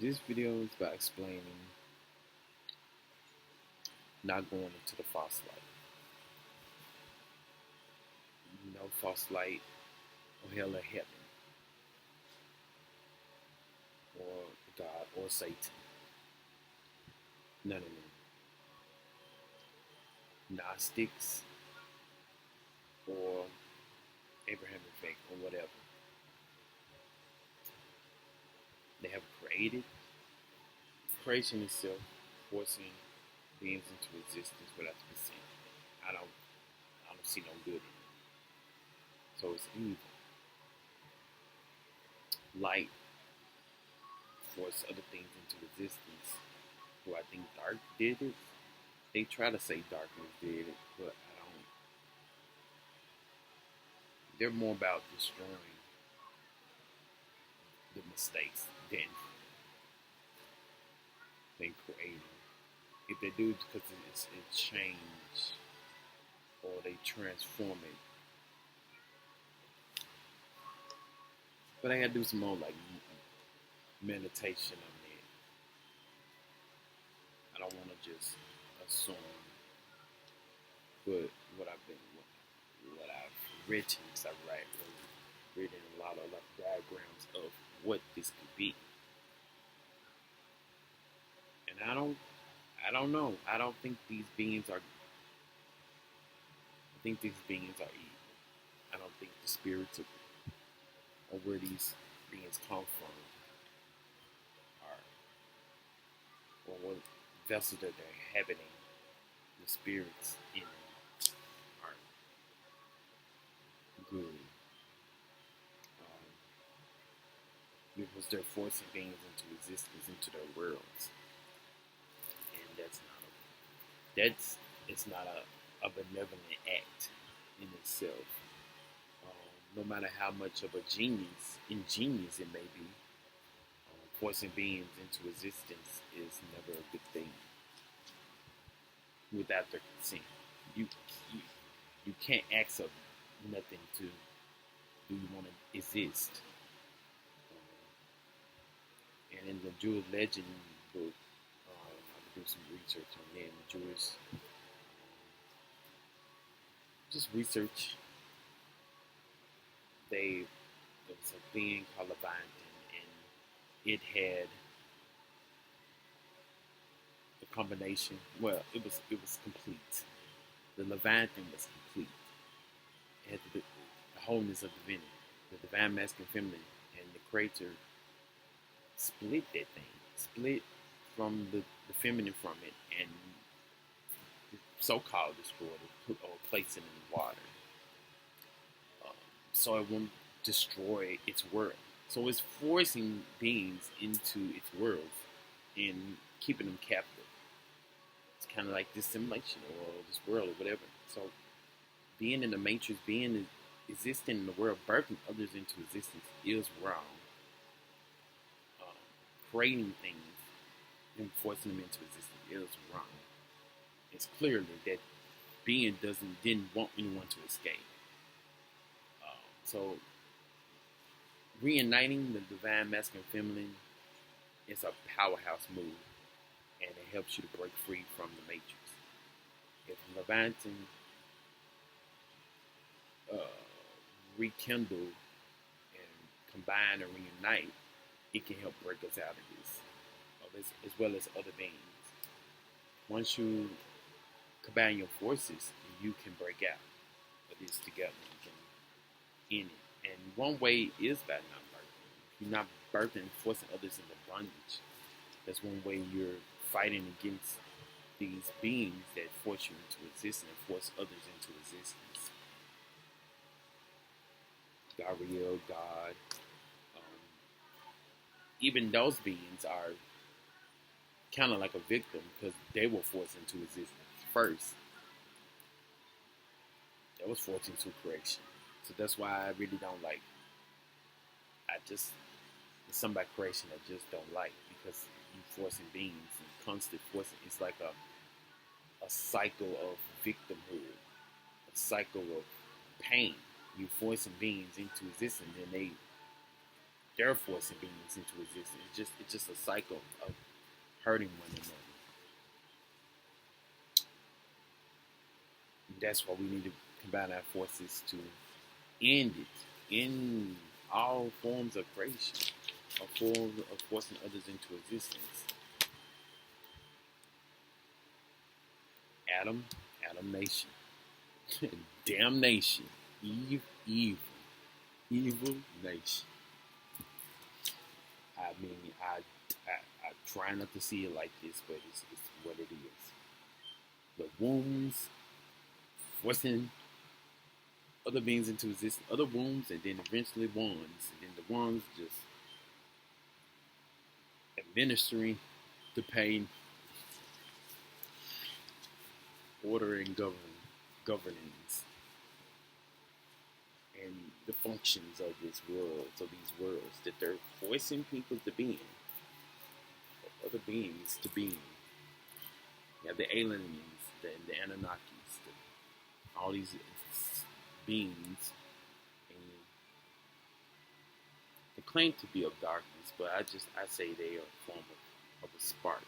This video is about explaining not going into the false light. No false light or hell or heaven or God or Satan. None of them. Gnostics or Abraham effect or whatever. They have created creation itself, forcing beings into existence without the consent. I don't see no good in it. So it's evil. Light force other things into existence. Do I think dark did it? They try to say darkness did it, but I don't. They're more about destroying the mistakes than creating. If they do it because it's change or they transform it. But I gotta do some more like meditation on it. I don't want to just assume. But what I've written, because I've written a lot of diagrams of what this could be, and I don't know. I don't think these beings are. I think these beings are evil. I don't think the spirits of or where these beings come from or what vessels that they're inhabiting, the spirits in them are good. Because they're forcing beings into existence, into their worlds, and it's not a benevolent act in itself. No matter how much of a ingenious it may be, forcing beings into existence is never a good thing without their consent. You you can't ask of nothing to do you want to exist. And in the Jewish legend book, I do some research on it. The Jewish just research. There was a being called Leviathan, and it had a combination. Well, it was complete. The Leviathan was complete. It had the wholeness of divinity, the divine masculine feminine, and the creator split that thing, split from the feminine from it, and so-called destroyed it, or placed it in the water. So it won't destroy its world. So it's forcing beings into its world and keeping them captive. It's kind of like this simulation or this world or whatever. So being in the matrix, existing in the world, birthing others into existence is wrong. Creating things and forcing them into existence is wrong. It's clearly that being didn't want anyone to escape. So reuniting the divine masculine feminine is a powerhouse move, and it helps you to break free from the matrix. If Leviathan rekindle and combine and reunite, it can help break us out of this, as well as other beings. Once you combine your forces, you can break out of this together. You can end it. And one way is by not birthing. If you're not birthing, forcing others into bondage, that's one way you're fighting against these beings that force you into existence and force others into existence. Gabriel, God, even those beings are kind of like a victim because they were forced into existence first. They was forced into creation. So that's why I really don't like. It's something about creation I just don't like because you forcing beings and constant forcing. It's like a cycle of victimhood, a cycle of pain. You forcing beings into existence, and they're forcing beings into existence. It's just a cycle of hurting one another. That's why we need to combine our forces to end it in all forms of creation, a form of forcing others into existence. Adam, Adam Nation, damnation, Eve, evil, evil nation. I mean, I try not to see it like this, but it's what it is. The wombs forcing other beings into existence, other wombs, and then eventually ones, and then the ones just administering the pain, order, and governance, and the functions of this world, of these worlds that they're forcing people to be in, or other beings to be in. You have the aliens, the Anunnakis, all these beings, and they claim to be of darkness, but I say they are a form of a spark,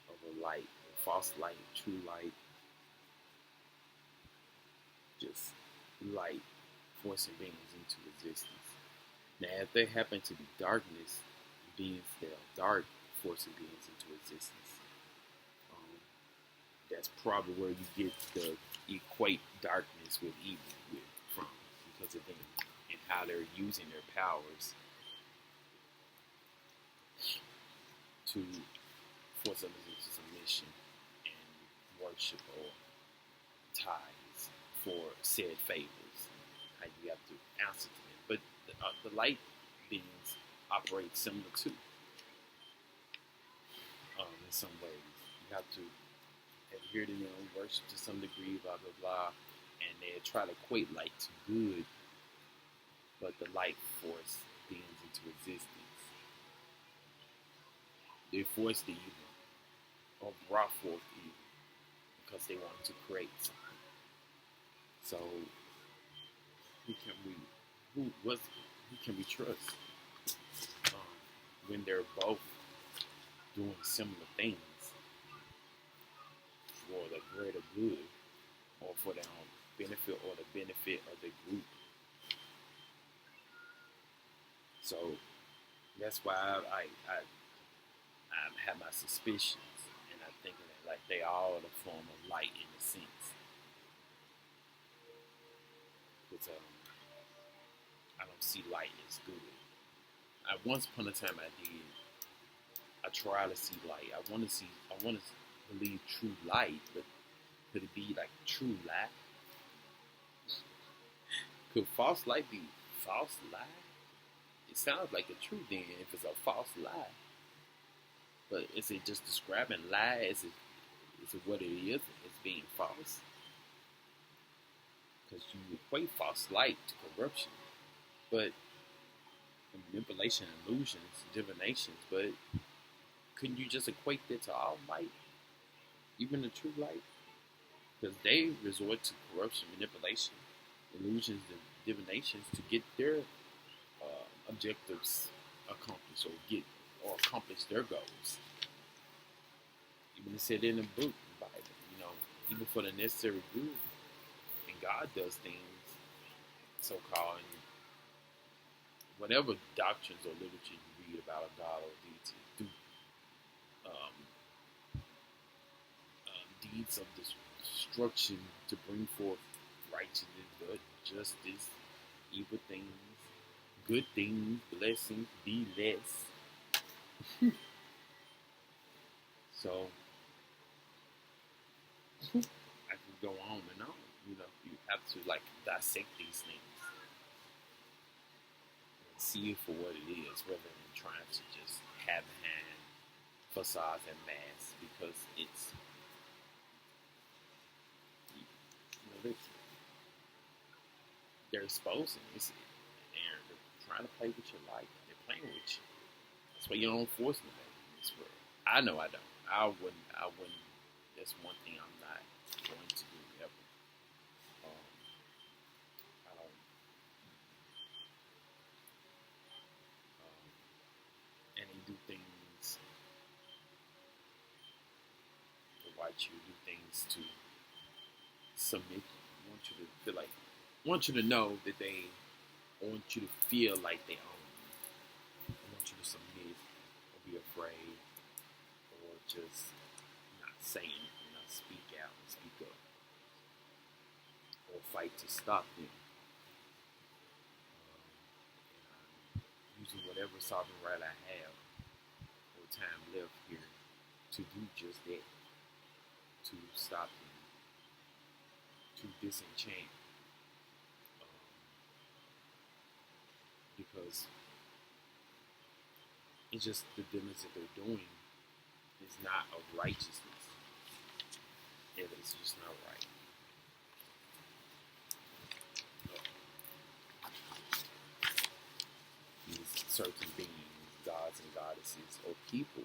of a light, a false light, true light, just light forcing beings into existence. Now, if there happen to be darkness, beings that are dark forcing beings into existence, that's probably where you get the equate darkness with evil from, because of them and how they're using their powers to force others into submission and worship or tithes for said favors. How you have to answer to them. But the light beings operate similar too. In some ways, you have to adhere to your own worship to some degree, blah blah blah, and they try to equate light to good, but the light force beings into existence. They force the evil or brought forth evil because they wanted to create something. So who can we trust when they're both doing similar things for the greater good or for their own benefit or the benefit of the group? So that's why I have my suspicions, and I think that like they all are the form of light in a sense. But I don't see light as good. Once upon a time I did. I try to see light. I want to believe true light, but could it be like true light? Could false light be false lie? It sounds like a truth then if it's a false lie. But is it just describing lie? Is it what it is? It's being false? Because you equate false light to corruption, but manipulation, illusions, divinations. But couldn't you just equate that to all light, even the true light? Because they resort to corruption, manipulation, illusions, and divinations to get their objectives accomplished or accomplish their goals. Even it said in the book, the Bible, even for the necessary good. And God does things, so-called, and whatever doctrines or literature you read about a God or deity, do deeds of destruction to bring forth righteousness, good, justice, evil things, good things, blessings, be less. So I can go on and on. You have to dissect these things and see it for what it is, rather than trying to just have behind facades and masks, because it's they're exposing this. They're trying to play with your life. They're playing with you. That's why you don't force nobody in this world. I know I don't. I wouldn't. That's one thing I'm not going to do ever. I don't. you, do things to submit. Want you to feel like, want you to know that they, want you to feel like they own you. I want you to submit or be afraid or just not say anything, not speak out, speak up, or fight to stop them. And I'm using whatever sovereign right I have or time left here to do just that, to stop them, to disenchant, because it's just the dealings that they're doing is not of righteousness. It is just not right. These certain beings, gods and goddesses, or people,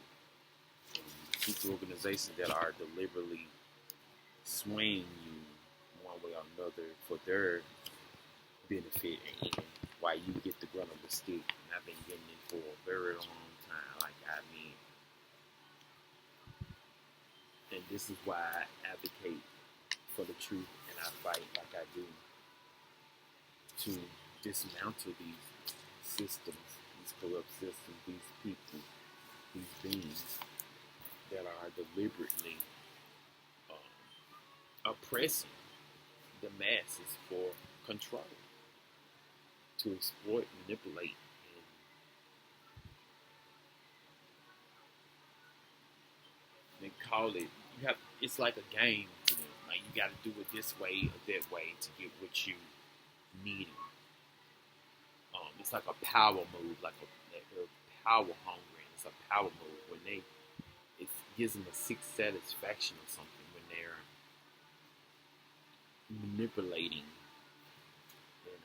secret organizations that are deliberately swaying you one way or another for their benefit, and why you get the grunt of the stick. And I've been getting it for a very long time. Like, I mean, and this is why I advocate for the truth, and I fight like I do to dismantle these systems, these corrupt systems, these people, these beings that are deliberately oppressing the masses for control, to exploit, manipulate, and they call it. You have. It's like a game to them. Like, you got to do it this way or that way to get what you need. It's like a power move, like they're power hungry. It's a power move when it gives them a sixth satisfaction or something when they're manipulating and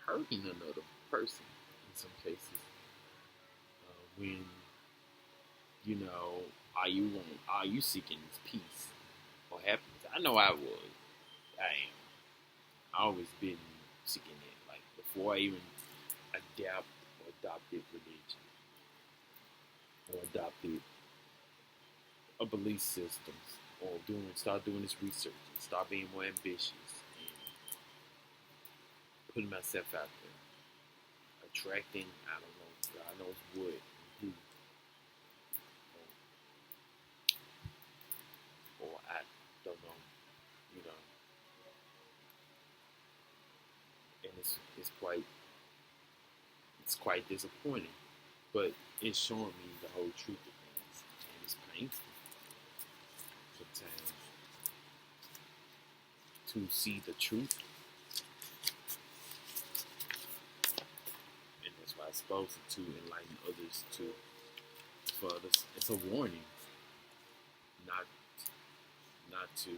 hurting another person in some cases. When are you seeking peace or happiness? I know I was. I am. I always been seeking it. Like, before I even adopted religion or adopted a belief systems, or start doing this research and start being more ambitious and putting myself out there, attracting, I don't know, God knows what and who, or I don't know, you know, and it's quite disappointing, but it's showing me the whole truth of things, and it's painful sometimes to see the truth, and that's why I suppose to enlighten others for others. It's a warning, not to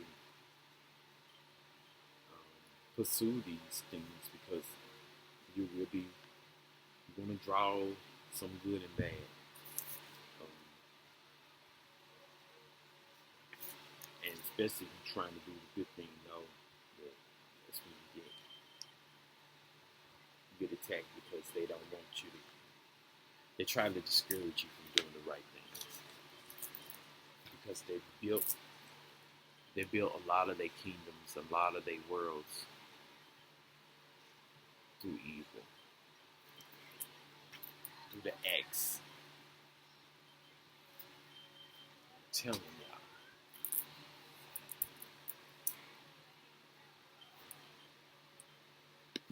pursue these things, because you're going to draw some good and bad. And especially if you're trying to do the good thing, that's when you get attacked, because they don't want you to. They're trying to discourage you from doing the right things, because they built a lot of their kingdoms, a lot of their worlds through evil, through the acts. I'm telling you.